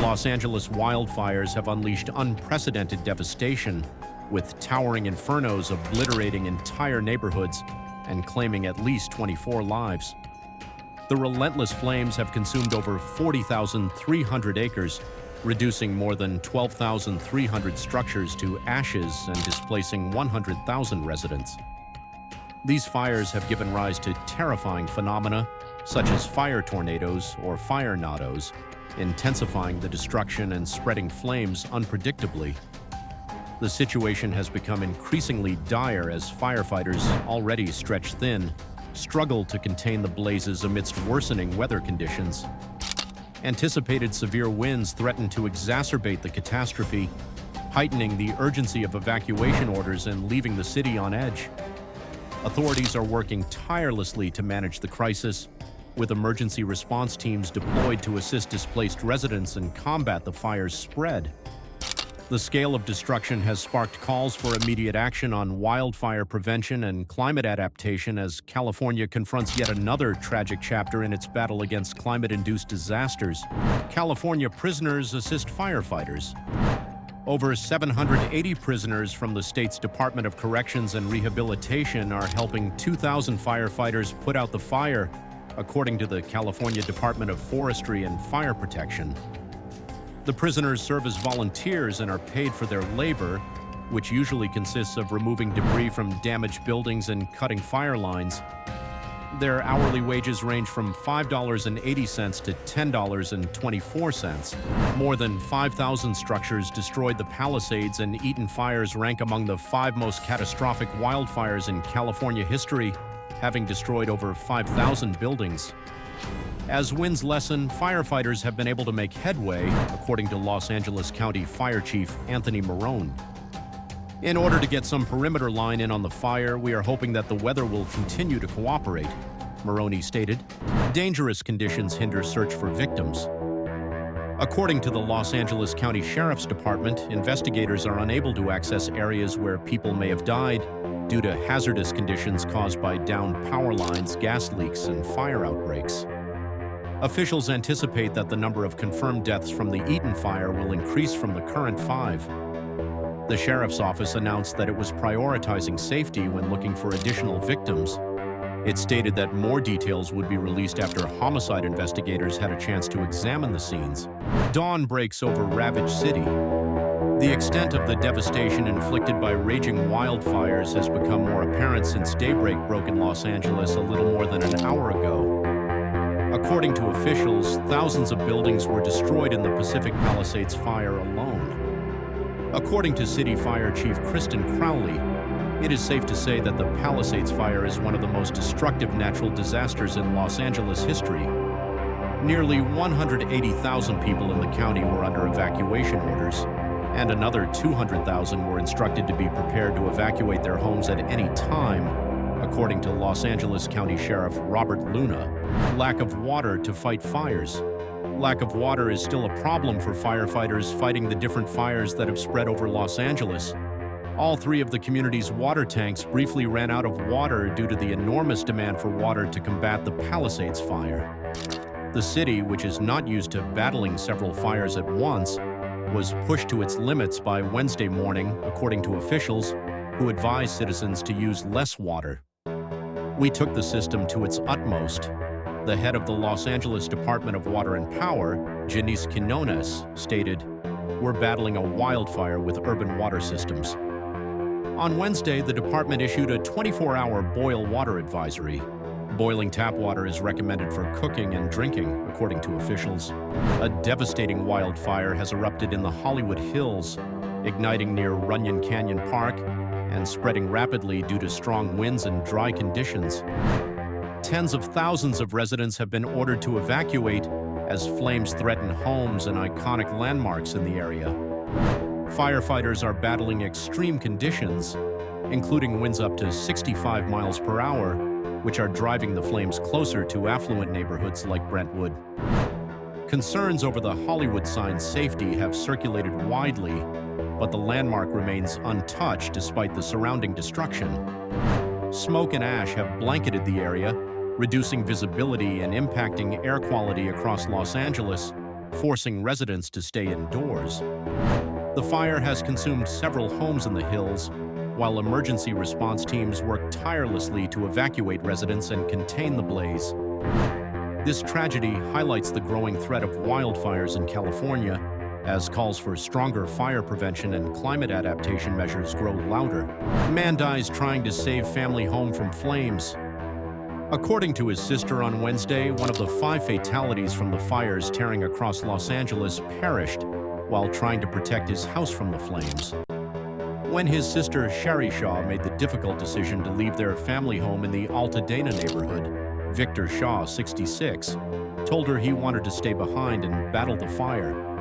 Los Angeles wildfires have unleashed unprecedented devastation, with towering infernos obliterating entire neighborhoods and claiming at least 24 lives. The relentless flames have consumed over 40,300 acres, reducing more than 12,300 structures to ashes and displacing 100,000 residents. These fires have given rise to terrifying phenomena such as fire tornadoes or fire nados, intensifying the destruction and spreading flames unpredictably. The situation has become increasingly dire as firefighters, already stretched thin, struggle to contain the blazes amidst worsening weather conditions. Anticipated severe winds threaten to exacerbate the catastrophe, heightening the urgency of evacuation orders and leaving the city on edge. Authorities are working tirelessly to manage the crisis, with emergency response teams deployed to assist displaced residents and combat the fire's spread. The scale of destruction has sparked calls for immediate action on wildfire prevention and climate adaptation as California confronts yet another tragic chapter in its battle against climate-induced disasters. California prisoners assist firefighters. Over 780 prisoners from the state's Department of Corrections and Rehabilitation are helping 2,000 firefighters put out the fire, according to the California Department of Forestry and Fire Protection. The prisoners serve as volunteers and are paid for their labor, which usually consists of removing debris from damaged buildings and cutting fire lines. Their hourly wages range from $5.80 to $10.24. More than 5,000 structures destroyed the Palisades, and Eaton fires rank among the 5 most catastrophic wildfires in California history, having destroyed over 5,000 buildings. As winds lessen, firefighters have been able to make headway, according to Los Angeles County Fire Chief Anthony Marone. In order to get some perimeter line in on the fire, we are hoping that the weather will continue to cooperate, Marone stated. Dangerous conditions hinder search for victims. According to the Los Angeles County Sheriff's Department, investigators are unable to access areas where people may have died due to hazardous conditions caused by downed power lines, gas leaks, and fire outbreaks. Officials anticipate that the number of confirmed deaths from the Eaton fire will increase from the current 5. The sheriff's office announced that it was prioritizing safety when looking for additional victims. It stated that more details would be released after homicide investigators had a chance to examine the scenes. Dawn breaks over ravaged city. The extent of the devastation inflicted by raging wildfires has become more apparent since daybreak broke in Los Angeles a little more than an hour ago. According to officials, thousands of buildings were destroyed in the Pacific Palisades fire alone. According to City Fire Chief Kristen Crowley, it is safe to say that the Palisades fire is one of the most destructive natural disasters in Los Angeles history. Nearly 180,000 people in the county were under evacuation orders, and another 200,000 were instructed to be prepared to evacuate their homes at any time, according to Los Angeles County Sheriff Robert Luna. Lack of water to fight fires. Lack of water is still a problem for firefighters fighting the different fires that have spread over Los Angeles. All 3 of the community's water tanks briefly ran out of water due to the enormous demand for water to combat the Palisades fire. The city, which is not used to battling several fires at once, was pushed to its limits by Wednesday morning, according to officials, who advised citizens to use less water. "We took the system to its utmost," the head of the Los Angeles Department of Water and Power, Janice Quinones, stated. "We're battling a wildfire with urban water systems." On Wednesday, the department issued a 24-hour boil water advisory. Boiling tap water is recommended for cooking and drinking, according to officials. A devastating wildfire has erupted in the Hollywood Hills, igniting near Runyon Canyon Park and spreading rapidly due to strong winds and dry conditions. Tens of thousands of residents have been ordered to evacuate as flames threaten homes and iconic landmarks in the area. Firefighters are battling extreme conditions, including winds up to 65 miles per hour, which are driving the flames closer to affluent neighborhoods like Brentwood. Concerns over the Hollywood sign's safety have circulated widely, but the landmark remains untouched despite the surrounding destruction. Smoke and ash have blanketed the area, reducing visibility and impacting air quality across Los Angeles. forcing residents to stay indoors. The fire has consumed several homes in the hills, while emergency response teams work tirelessly to evacuate residents and contain the blaze. This tragedy highlights the growing threat of wildfires in California, as calls for stronger fire prevention and climate adaptation measures grow louder. A man dies trying to save family home from flames. According to his sister on Wednesday, one of the 5 fatalities from the fires tearing across Los Angeles perished while trying to protect his house from the flames. When his sister, Sherry Shaw, made the difficult decision to leave their family home in the Altadena neighborhood, Victor Shaw, 66, told her he wanted to stay behind and battle the fire.